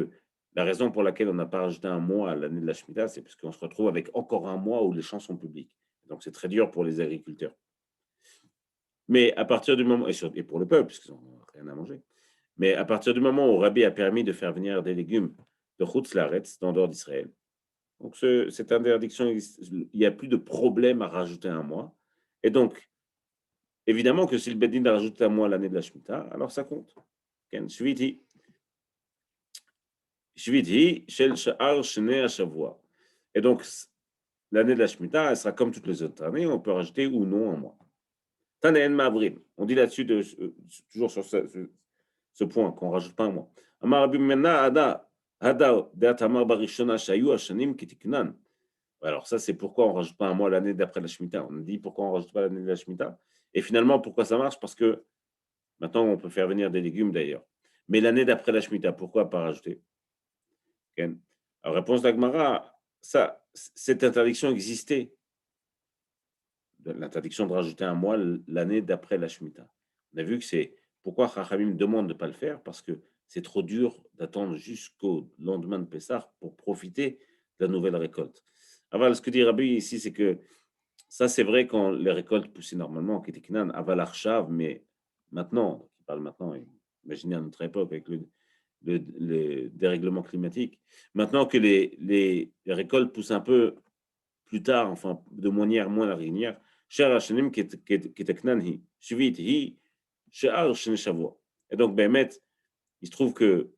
la raison pour laquelle on n'a pas rajouté un mois à l'année de la Shemitah, c'est parce qu'on se retrouve avec encore un mois où les champs sont publics. Donc c'est très dur pour les agriculteurs. Mais à partir du moment, et pour le peuple, puisqu'ils n'ont rien à manger, mais à partir du moment où Rabbi a permis de faire venir des légumes de Chutz Laaretz, dans dehors d'Israël, donc, cette interdiction, il n'y a plus de problème à rajouter un mois. Et donc, évidemment que si le Beddin a rajouté un mois l'année de la Shemitah, alors ça compte. Shviti. Shviti, Shel Sha'ar Shnei Hashavua. Et donc, l'année de la Shemitah, elle sera comme toutes les autres années, on peut rajouter ou non un mois. Tanen Ma'avrim. On dit là-dessus, toujours sur ce point, qu'on ne rajoute pas un mois. Amar Rabbi Menna Ada, Deat Amar Barishona Shayu Hashanim Kitiknan. Alors ça, c'est pourquoi on ne rajoute pas un mois l'année d'après la Shemitah. On dit pourquoi on ne rajoute pas l'année de la Shemitah. Et finalement, pourquoi ça marche? Parce que maintenant, on peut faire venir des légumes d'ailleurs. Mais l'année d'après la Shemitah, pourquoi pas rajouter? Okay. Alors, réponse d'Agmara, cette interdiction existait. L'interdiction de rajouter un mois l'année d'après la Shemitah. On a vu que c'est pourquoi Chachamim demande de ne pas le faire, parce que c'est trop dur d'attendre jusqu'au lendemain de Pessah pour profiter de la nouvelle récolte. Alors, ce que dit Rabbi ici, c'est que ça, c'est vrai quand les récoltes poussaient normalement en Kétiknan, Aval Arshav, mais maintenant, il parle maintenant, imaginez à notre époque avec le dérèglement climatique, maintenant que les récoltes poussent un peu plus tard, enfin de manière moins régulière, שאר השנים כתקנן היא, שביעית היא, שאר שני שבוע. Et donc, באמת, il se trouve que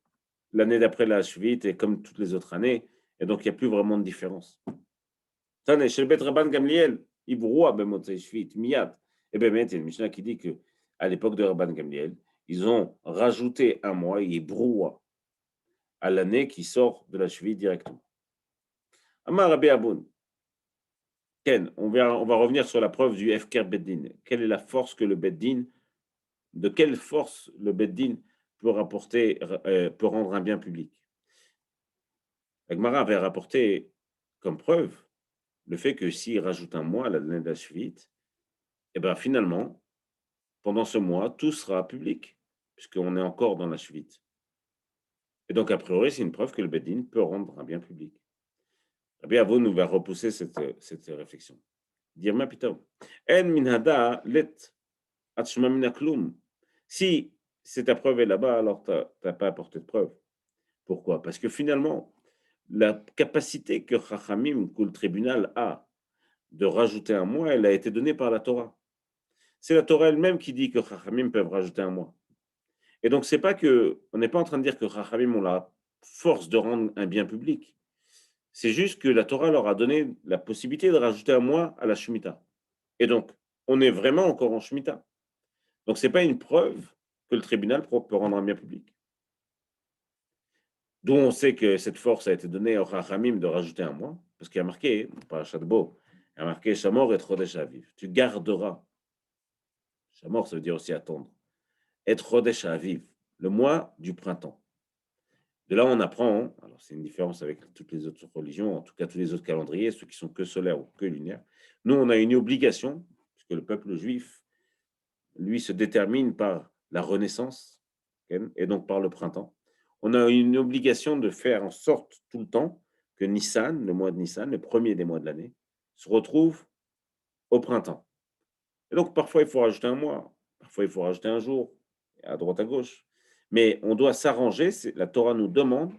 l'année d'après la Shvit est comme toutes les autres années, et donc il n'y a plus vraiment de différence. Tane, chez le Bet Rabban Gamliel, il broie Bemotzei Shvit, Miyad. Et bien, il y a une Mishnah qui dit qu'à l'époque de Rabban Gamliel, ils ont rajouté un mois, et ils broient à l'année qui sort de la Shvit directement. Amar Rabbi Aboun, Ken, on va revenir sur la preuve du Efker Beddin. Quelle est la force que le Beddin, de quelle force le Beddin peut rapporter, peut rendre un bien public? La Gemara avait rapporté comme preuve le fait que s'il rajoute un mois à l'année de la Shvit, et bien finalement, pendant ce mois, tout sera public, puisqu'on est encore dans la Shvit. Et donc, a priori, c'est une preuve que le Beddin peut rendre un bien public. Rabbi Avo nous va repousser cette réflexion. Dire ma pitom. En minhada let atshma min klum. Si ta preuve est là-bas, alors tu n'as pas apporté de preuve. Pourquoi? Parce que finalement, la capacité que Chachamim, que le tribunal a de rajouter un mois, elle a été donnée par la Torah. C'est la Torah elle-même qui dit que Chachamim peuvent rajouter un mois. Et donc, on n'est pas en train de dire que Chachamim ont la force de rendre un bien public. C'est juste que la Torah leur a donné la possibilité de rajouter un mois à la Shemitah. Et donc, on est vraiment encore en Shemitah. Donc, ce n'est pas une preuve que le tribunal peut rendre un bien public. D'où on sait que cette force a été donnée au Chachamim de rajouter un mois, parce qu'il y a marqué, par Shadbo, il y a marqué Shamor et Chodesh Aviv. Tu garderas. Shamor, ça veut dire aussi attendre. Et Chodesh Aviv, le mois du printemps. De là, on apprend, alors c'est une différence avec toutes les autres religions, en tout cas tous les autres calendriers, ceux qui sont que solaires ou que lunaires. Nous, on a une obligation, puisque le peuple juif, lui, se détermine par la renaissance, et donc par le printemps. On a une obligation de faire en sorte tout le temps que Nissan, le mois de Nissan, le premier des mois de l'année, se retrouve au printemps. Et donc, parfois, il faut rajouter un mois, parfois, il faut rajouter un jour, à droite, à gauche. Mais on doit s'arranger, la Torah nous demande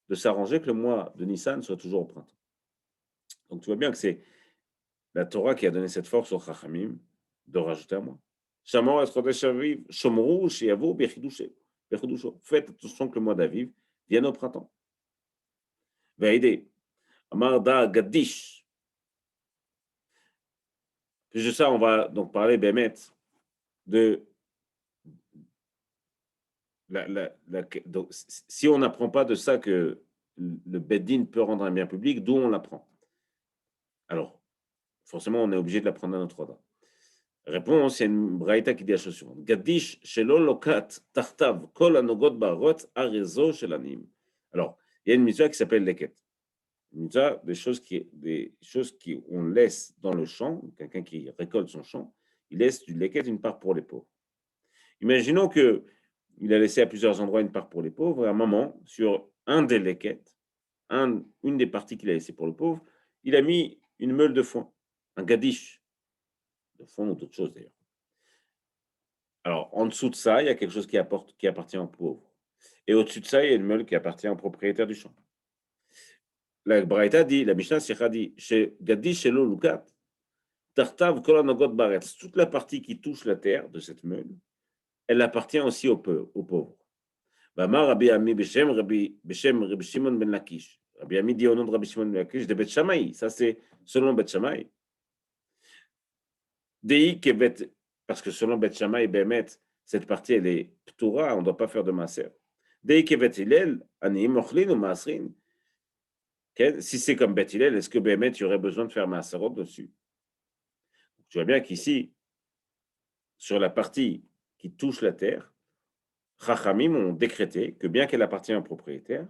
de s'arranger que le mois de Nissan soit toujours au printemps. Donc, tu vois bien que c'est la Torah qui a donné cette force au Chachamim de rajouter un mois. Shamor es Chodesh Aviv, Shomru Sheyavo Bechidushe. Faites attention que le mois d'Aviv vienne au printemps. Ve'aidé, Amar da Gaddish. Plus de ça, on va donc parler, Bémet, de donc, si on n'apprend pas de ça que le Beddin peut rendre un bien public, d'où on l'apprend? Alors, forcément, on est obligé de l'apprendre à notre ordre. Réponse, il y a une braïta qui dit la chose suivante. Gadish shelo lokat tartav kol anogot barot arezo shelanim. Alors, il y a une mitzvah qui s'appelle leket. Une mitzvah des choses qui on laisse dans le champ, quelqu'un qui récolte son champ, il laisse du leket une part pour les pauvres. Imaginons que il a laissé à plusieurs endroits une part pour les pauvres, et à un moment, sur un des leket, une des parties qu'il a laissées pour le pauvre, il a mis une meule de foin, un gadish, de foin ou d'autres choses d'ailleurs. Alors, en dessous de ça, il y a quelque chose qui appartient aux pauvres. Et au-dessus de ça, il y a une meule qui appartient au propriétaire du champ. La Braïta dit, la Mishnah Sikha dit, chez Gadi Shelo Lukat, Tartav Kolanogot Baretz, toute la partie qui touche la terre de cette meule, elle appartient aussi aux pauvres. Bamar Rabbi Ami Beshem Rabbi Shimon ben Lakish. Rabbi Ami dit au nom de Rabbi Shimon ben Lakish de Bet Shammai. Ça, c'est selon Bet Shammai. Dei Kevet, parce que selon Bet Shammai, Bemet, cette partie, elle est Ptura, on ne doit pas faire de maaser. Dei Kevet Hillel, Anim Ochlin ou Maasrin. Si c'est comme Bet Hillel, est-ce que Bemet, il y aurait besoin de faire maaserot dessus? Tu vois bien qu'ici, sur la partie qui touche la terre, Chachamim ont décrété que bien qu'elle appartient à un propriétaire,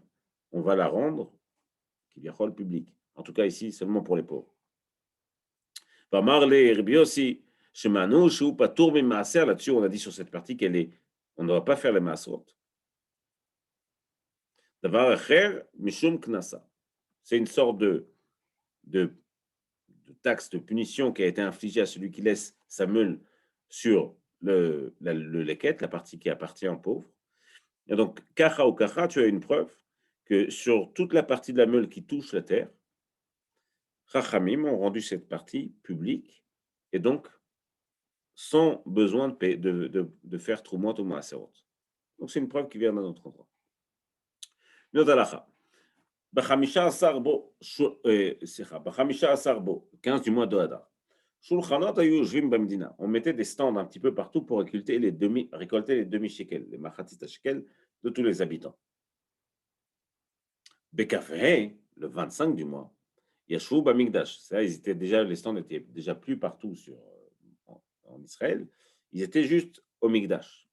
on va la rendre qui vient le public. En tout cas, ici, seulement pour les pauvres. Marley Rabbi aussi, chez Manouche ou Patour Maaser, là-dessus, on a dit sur cette partie on ne doit pas faire les Maaserot. Davar Echer, Mishum Knasa. C'est une sorte de taxe, de punition qui a été infligée à celui qui laisse sa meule sur le leket, la partie qui appartient aux pauvres. Et donc, Kacha ou Kacha, tu as une preuve que sur toute la partie de la meule qui touche la terre, Chachamim ont rendu cette partie publique et donc sans besoin de faire Trumot ou Maaserot. Donc c'est une preuve qui vient d'un autre endroit. Une autre halakha. ב-15 בו, ב-15 בו, 15 du mois de Hadar. שולחנות היו יושבים במדינה. On mettait des stands un petit peu partout pour récolter les demi-shekels, les machatzit shekel de tous les habitants. Bekafé, le 25 du mois, Yashvou Bamikdash. Ça, les stands étaient déjà plus partout en Israël. Ils étaient juste au Mikdash.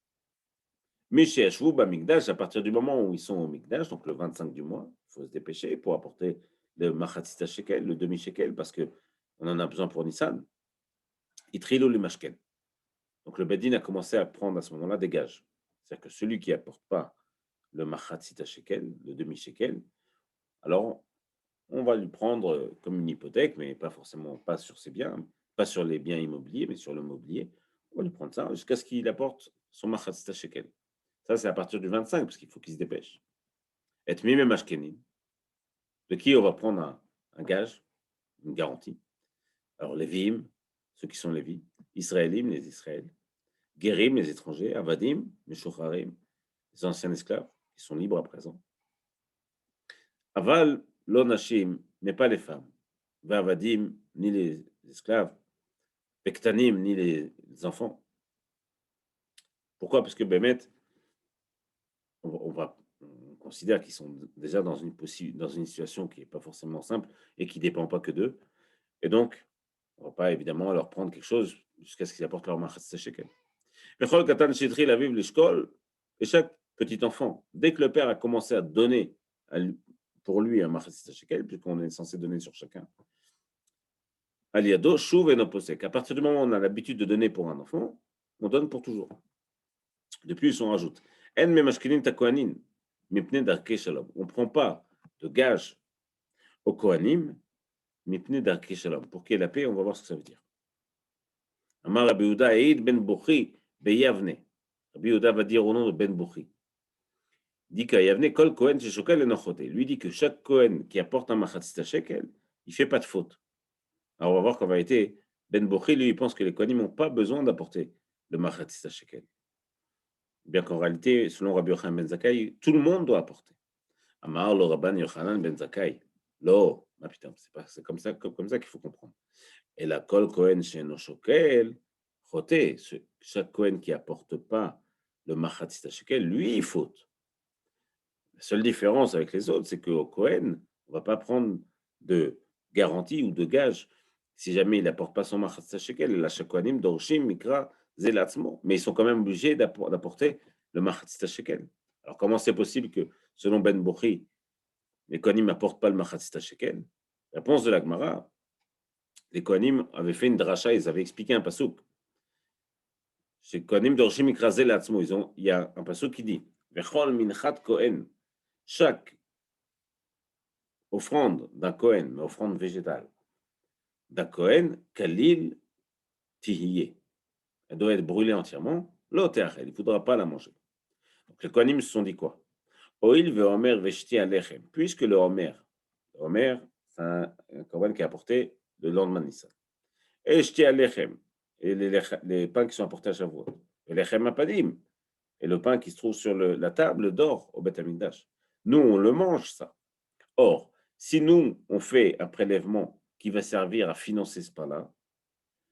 Mais chez Yashvou Bamikdash, à partir du moment où ils sont au Mikdash, donc le 25 du mois, il faut se dépêcher pour apporter le machatzit shekel, le demi-shekel, parce qu'on en a besoin pour Nissan. Itrilo le mashken. Donc le Bedin a commencé à prendre à ce moment-là des gages. C'est-à-dire que celui qui n'apporte pas le machatzit shekel, le demi-shekel, alors on va lui prendre comme une hypothèque, mais pas sur ses biens, pas sur les biens immobiliers, mais sur le mobilier. On va lui prendre ça jusqu'à ce qu'il apporte son machatzit shekel. Ça, c'est à partir du 25, parce qu'il faut qu'il se dépêche. Et mimem ashkenin, de qui on va prendre un gage, une garantie. Alors, Lévim, ceux qui sont Lévi, Israélim, les Israël, Guérim, les étrangers, Avadim, Meshocharim, les anciens esclaves, qui sont libres à présent. Aval, l'onashim, mais pas les femmes. Vavadim, ni les esclaves. Pektanim, ni les enfants. Pourquoi? Parce que Bémet, on considère qu'ils sont déjà dans une situation qui n'est pas forcément simple et qui ne dépend pas que d'eux. Et donc, on ne va pas évidemment leur prendre quelque chose jusqu'à ce qu'ils apportent leur machatzit shekel. Et chaque petit enfant, dès que le père a commencé à donner pour lui un machatzit shekel, puisqu'on est censé donner sur chacun, aliado, shuv et noposek. À partir du moment où on a l'habitude de donner pour un enfant, on donne pour toujours. De plus, on rajoute en memashkinin takohanin mipnei darkei shalom. On ne prend pas de gage au kohanim mipnei darkei shalom. Pour qu'il y ait la paix, on va voir ce que ça veut dire. Amar Rabbi Yehuda Eid ben Bochi beyavne. Rabbi Yehuda va dire au nom de Ben Bochi. Il dit qu'à Yavne, Kol Kohen Sheshokel Enochote. Lui dit que chaque Kohen qui apporte un machatzit shekel, il ne fait pas de faute. Alors on va voir qu'en vérité, Ben Bochi, lui, il pense que les Kohanim n'ont pas besoin d'apporter le machatzit shekel. Bien qu'en réalité, selon Rabbi Yochanan ben Zakkai, tout le monde doit apporter. Amar lo Rabban Yochanan ben Zakkai. Lo, ah putain, c'est comme ça qu'il faut comprendre. Et la Kol Kohen Sheno Shokel, Choté, chaque Kohen qui apporte pas le machatzit shekel, lui, il faute. La seule différence avec les autres, c'est qu'au Kohen, on ne va pas prendre de garantie ou de gage si jamais il n'apporte pas son machatzit shekel. La Kohanim dorshim mikra zelatzmo, mais ils sont quand même obligés d'apporter le machatzit shekel. Alors comment c'est possible que, selon Ben Bochi, les Kohanim n'apportent pas le machatzit shekel? Réponse de la Gemara, les Kohanim avaient fait une dracha, ils avaient expliqué un pasouk. Chez Kohanim dorshim mikra zelatzmo, il y a un pasouk qui dit Vechol minchat Kohen. Chaque offrande d'un Kohen, mais offrande végétale, d'un Kohen, Kalil Tihiyé. Elle doit être brûlée entièrement. L'Oteachel, il ne faudra pas la manger. Donc les Kohanim se sont dit quoi? Oil ve Omer veshti alechem. Puisque le Omer, c'est un Kohen qui a apporté le lendemain de Nissan. Et shti alechem. Et les pains qui sont apportés à Shavuot. Et lechem apadim. Et le pain qui se trouve sur la table d'or au Beth Amikdash. Nous, on le mange, ça. Or, si nous, on fait un prélèvement qui va servir à financer ce pain-là,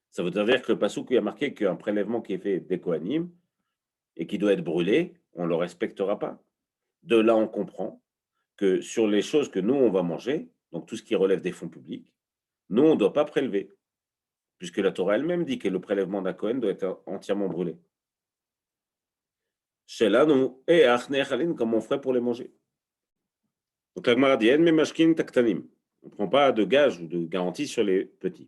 ça veut dire que le passouk a marqué qu'un prélèvement qui est fait des Kohanim et qui doit être brûlé, on ne le respectera pas. De là, on comprend que sur les choses que nous, on va manger, donc tout ce qui relève des fonds publics, nous, on ne doit pas prélever, puisque la Torah elle-même dit que le prélèvement d'un Kohen doit être entièrement brûlé. Chez là, nous, et Achne Chalin, comme on ferait pour les manger. Donc la Gemara dit, on ne prend pas de gage ou de garantie sur les petits.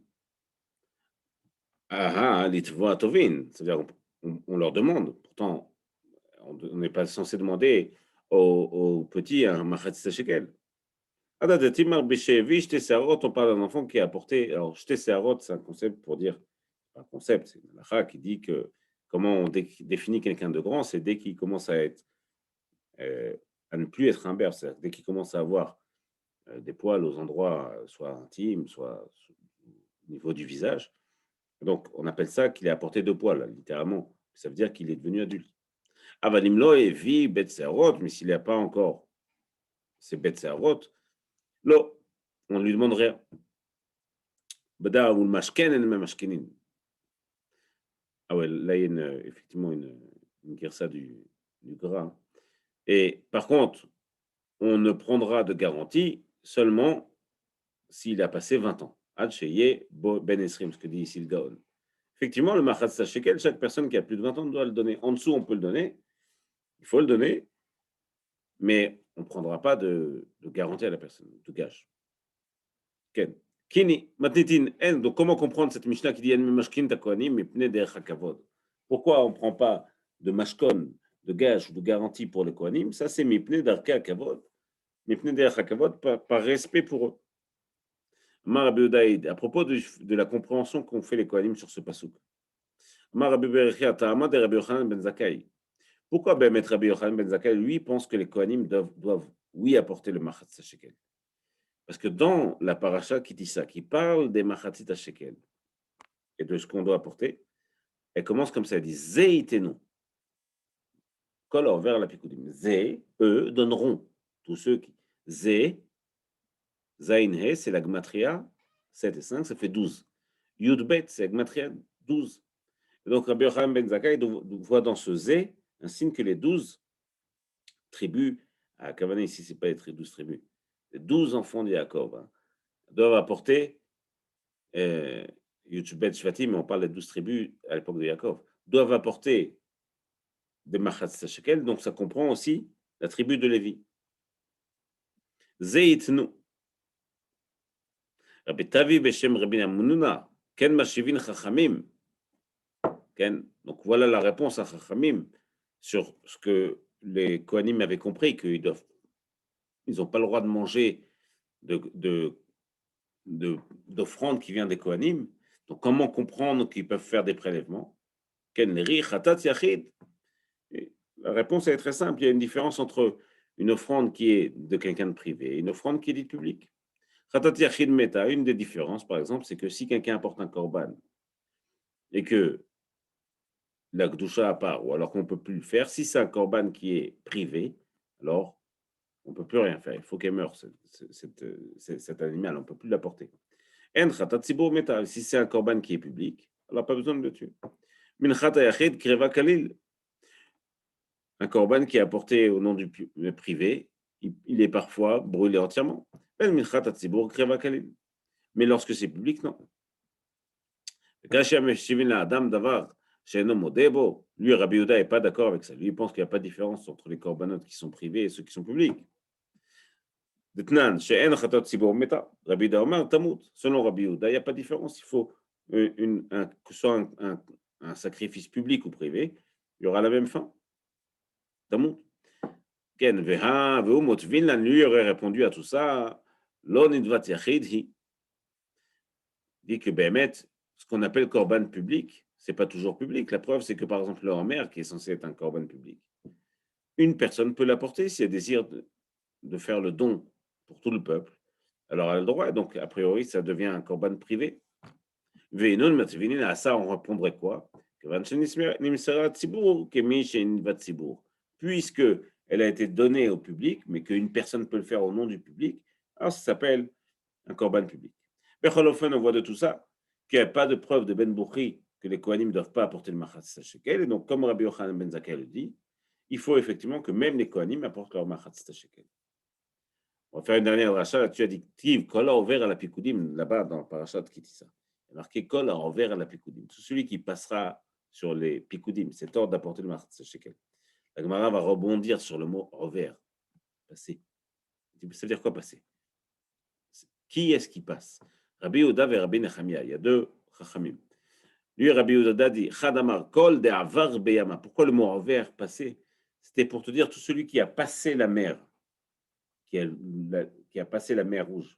Ah, l'itvoa tovin, c'est-à-dire on leur demande. Pourtant, on n'est pas censé demander aux petits un machatzit shekel. On parle d'un enfant qui a apporté. Alors, jeter seharot, c'est un concept pour dire. Un concept, c'est une halakha qui dit que comment on définit quelqu'un de grand, c'est dès qu'il commence à ne plus être un berbe, c'est-à-dire dès qu'il commence à avoir des poils aux endroits soit intimes, soit au niveau du visage. Donc, on appelle ça qu'il est à portée de poil, littéralement. Ça veut dire qu'il est devenu adulte. Avalimlo et vi bet serot, mais s'il n'y a pas encore ces bet serot, lo, on ne lui demande rien. Bada ou le mashken et le mashkenin. Ah ouais, là, il y a effectivement une girsa du gras. Et par contre, on ne prendra de garantie seulement s'il a passé 20 ans. Ad sheye ben esrim, ce que dit ici le Gaon. Effectivement, le machatz shekel, chaque personne qui a plus de 20 ans doit le donner. En dessous, on peut le donner. Il faut le donner, mais on ne prendra pas de garantie à la personne, de gage. Ken. Kini, matnitin, en. Donc, comment comprendre cette Mishnah qui dit en mashkin takohanim mipnei derech hakavod? Pourquoi on ne prend pas de mashkon, de gage ou de garantie pour les kohanim? Ça, c'est mipnei derech hakavod. Mipnei derech hakavod, par respect pour eux. Amar Rabbi Udaïd, à propos de la compréhension qu'ont fait les kohanim sur ce pasouk. Amar Rabbi Berechia, ta'ama de Rabbi Yochanan ben Zakkai. Pourquoi Bémet Rabbi Yochanan ben Zakkai, lui, pense que les kohanim doivent, oui, apporter le machatz shekel? Parce que dans la paracha qui dit ça, qui parle des machatzit shekel et de ce qu'on doit apporter, elle commence comme ça, elle dit Zeitenu, kol vers la pikudim. Ze, eux, donneront. Tous ceux qui. Ze, Zain He, c'est la gmatria, 7 et 5, ça fait 12. Yudbet, c'est la gmatria, 12. Et donc Rabbi Yochanan ben Zakkai voit dans ce Ze un signe que les 12 tribus, à Kavana ici, ce n'est pas les 12 tribus, les 12 enfants de Yaakov, hein, doivent apporter. Yudbet Shvatim, mais on parle des 12 tribus à l'époque de Yaakov, doivent apporter des machatz shekel, donc ça comprend aussi la tribu de Lévi. Zeitnu. Rabbi Tavi Beshem Rabbi Amununa, Ken Mashivin Chachamim. Donc voilà la réponse à Chachamim sur ce que les Kohanim avaient compris, qu'ils n'ont pas le droit de manger d'offrande qui vient des Kohanim. Donc comment comprendre qu'ils peuvent faire des prélèvements? Ken Leri Chatat Yachid. La réponse est très simple. Il y a une différence entre une offrande qui est de quelqu'un de privé et une offrande qui est dite publique. Chatat Yachid Meta, une des différences, par exemple, c'est que si quelqu'un apporte un korban et que la Gdusha à part, ou alors qu'on ne peut plus le faire, si c'est un korban qui est privé, alors on ne peut plus rien faire. Il faut qu'elle meure, cet animal, on ne peut plus l'apporter. En Chatat Tzibur Meta, si c'est un korban qui est public, alors pas besoin de le tuer. Min Chata Yachid Kreva Kalil. Un korban qui est apporté au nom du privé, il est parfois brûlé entièrement. Mais lorsque c'est public, non. Lui, Rabbi Yehuda n'est pas d'accord avec ça. Lui, il pense qu'il n'y a pas de différence entre les corbanotes qui sont privés et ceux qui sont publics. Selon Rabbi Yehuda, il n'y a pas de différence. Il faut que ce soit un sacrifice public ou privé, il y aura la même fin. Tamout. Ken veha veumot Vinlan lui aurait répondu à tout ça. Lo nidvat yachid hi. Dit que Bémet, ce qu'on appelle korban public, c'est pas toujours public. La preuve, c'est que par exemple, le Homer, qui est censé être un korban public, une personne peut l'apporter si elle désire de faire le don pour tout le peuple. Alors elle a le droit, donc a priori, ça devient un korban privé. Veinon matvinin, à ça, on répondrait quoi? Puisque elle a été donnée au public, mais qu'une personne peut le faire au nom du public, alors ça s'appelle un korban public. Becholofen, on voit de tout ça qu'il n'y a pas de preuve de Ben Boukhi que les Kohanim ne doivent pas apporter le machatz shekel. Et donc, comme Rabbi Yochanan ben Zakkai le dit, il faut effectivement que même les Kohanim apportent leur machatz shekel. On va faire une dernière dracha là-dessus addictive. Kol ouvert à la Pikudim, là-bas dans le parashat qui dit ça. Il y a marqué Kol ouvert à la Pikudim. Tout celui qui passera sur les Pikudim, c'est ordre d'apporter le machatz shekel. La Gemara va rebondir sur le mot ouvert, passer. Ça veut dire quoi passer? Qui est-ce qui passe? Rabbi Yehuda et Rabbi Nechemia. Il y a deux chachamim. Lui, Rabbi Yehuda dit Chadamar kol de avar beyama. Pourquoi le mot ouvert, passer? C'était pour te dire tout celui qui a passé la mer, qui a passé la mer Rouge,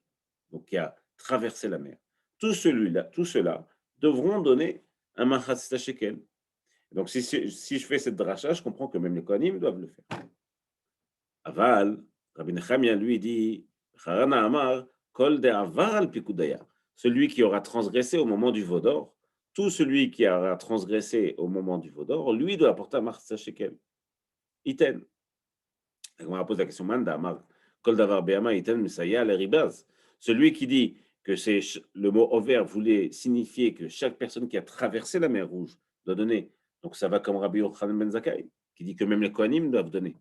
donc qui a traversé la mer. Tout ceux-là devront donner un machatz shekel. Donc, si je fais cette dracha, je comprends que même les Kohanim doivent le faire. Aval, Rabbi Nechemia, lui, dit Charana Amar, Kol de Avar al Pikudaya. Celui qui aura transgressé au moment du veau d'or, tout celui qui aura transgressé au moment du veau d'or, lui doit apporter un Machatzit Shekel. Iten. On va poser la question, Manda, Amar, Kol Davar Be'ama, Iten, Mesaya, Leribaz. Celui qui dit que le mot over voulait signifier que chaque personne qui a traversé la mer Rouge doit donner. Donc ça va comme Rabbi Yochanan Ben Zakkai, qui dit que même les Kohanim doivent donner.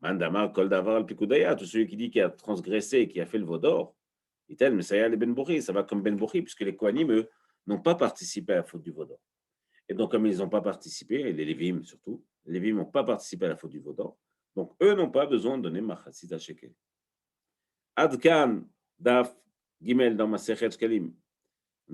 Mandamar, Kol Davar al Pikudaya, tout celui qui dit qu'il a transgressé et qui a fait le veau d'or, Iten, Mesaya, le Ben Bori, ça va comme Ben Bori, puisque les Kohanim, eux, n'ont pas participé à la faute du veau d'or. Et donc, comme ils n'ont pas participé, et les Lévim surtout, les Lévim n'ont pas participé à la faute du veau d'or, donc eux n'ont pas besoin de donner Machatzit Shekel. Adkan, Daf, Gimel dans Masechet Shkelim.